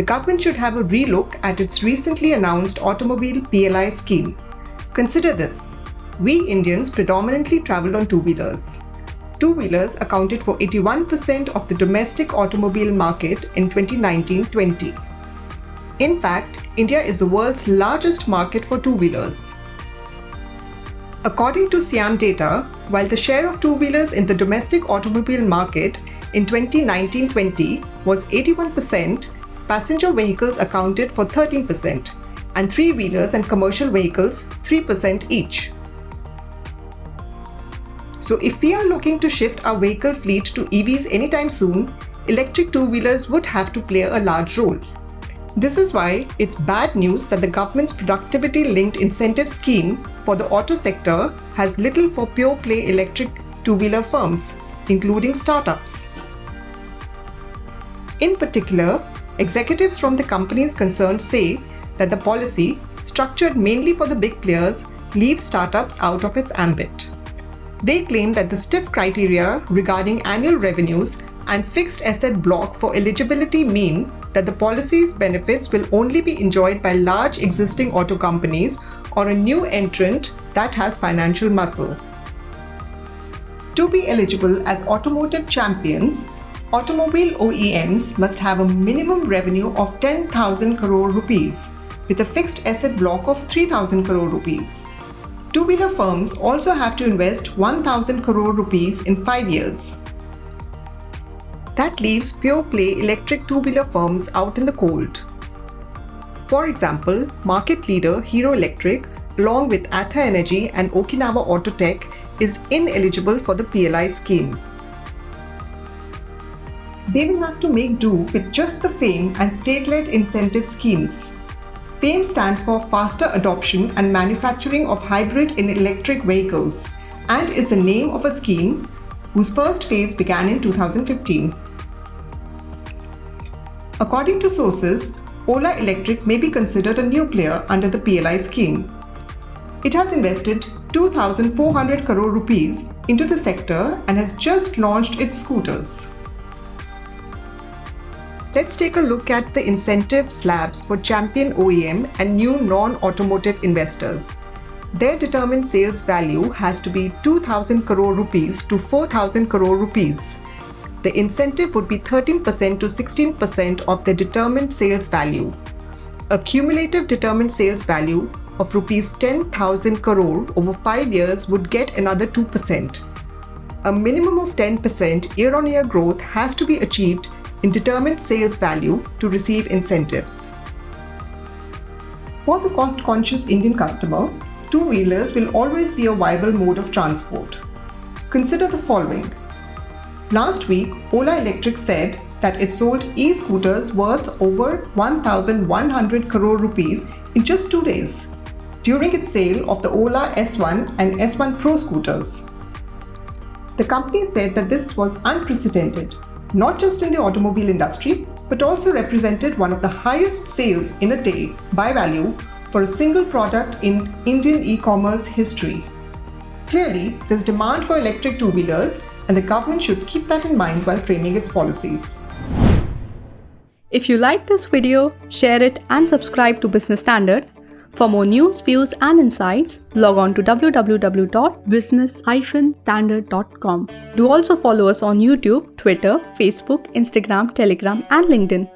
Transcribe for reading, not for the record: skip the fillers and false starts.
the government should have a relook at its recently announced automobile PLI scheme. Consider this. We Indians predominantly traveled on two-wheelers. Two-wheelers accounted for 81% of the domestic automobile market in 2019-20. In fact, India is the world's largest market for two-wheelers. According to SIAM data, while the share of two-wheelers in the domestic automobile market in 2019-20 was 81%, passenger vehicles accounted for 13%, and three-wheelers and commercial vehicles 3% each. So if we are looking to shift our vehicle fleet to EVs anytime soon, electric two-wheelers would have to play a large role. This is why it's bad news that the government's productivity-linked incentive scheme for the auto sector has little for pure-play electric two-wheeler firms, including startups. In particular, executives from the companies concerned say that the policy, structured mainly for the big players, leaves startups out of its ambit. They claim that the stiff criteria regarding annual revenues and fixed asset block for eligibility mean that the policy's benefits will only be enjoyed by large existing auto companies or a new entrant that has financial muscle. To be eligible as automotive champions, automobile OEMs must have a minimum revenue of 10,000 crore rupees with a fixed asset block of 3,000 crore rupees. Two-wheeler firms also have to invest 1,000 crore rupees in 5 years. That leaves pure-play electric two-wheeler firms out in the cold. For example, market leader Hero Electric, along with Ather Energy and Okinawa Autotech, is ineligible for the PLI scheme. They will have to make do with just the FAME and state-led incentive schemes. FAME stands for Faster Adoption and Manufacturing of Hybrid in Electric Vehicles and is the name of a scheme whose first phase began in 2015. According to sources, Ola Electric may be considered a new player under the PLI scheme. It has invested 2,400 crore rupees into the sector and has just launched its scooters. Let's take a look at the incentive slabs for champion OEM and new non-automotive investors. Their determined sales value has to be 2,000 crore rupees to 4,000 crore rupees. The incentive would be 13% to 16% of the determined sales value. A cumulative determined sales value of rupees 10,000 crore over 5 years would get another 2%. A minimum of 10% year-on-year growth has to be achieved in determined sales value to receive incentives. For the cost-conscious Indian customer, two-wheelers will always be a viable mode of transport. Consider the following. Last week, Ola Electric said that it sold e-scooters worth over 1,100 crore rupees in just 2 days during its sale of the Ola S1 and S1 Pro scooters. The company said that this was unprecedented, not just in the automobile industry, but also represented one of the highest sales in a day by value for a single product in Indian e-commerce history. Clearly, there's demand for electric two-wheelers, and the government should keep that in mind while framing its policies. If you liked this video, share it and subscribe to Business Standard. For more news, views and insights, log on to www.business-standard.com. Do also follow us on YouTube, Twitter, Facebook, Instagram, Telegram and LinkedIn.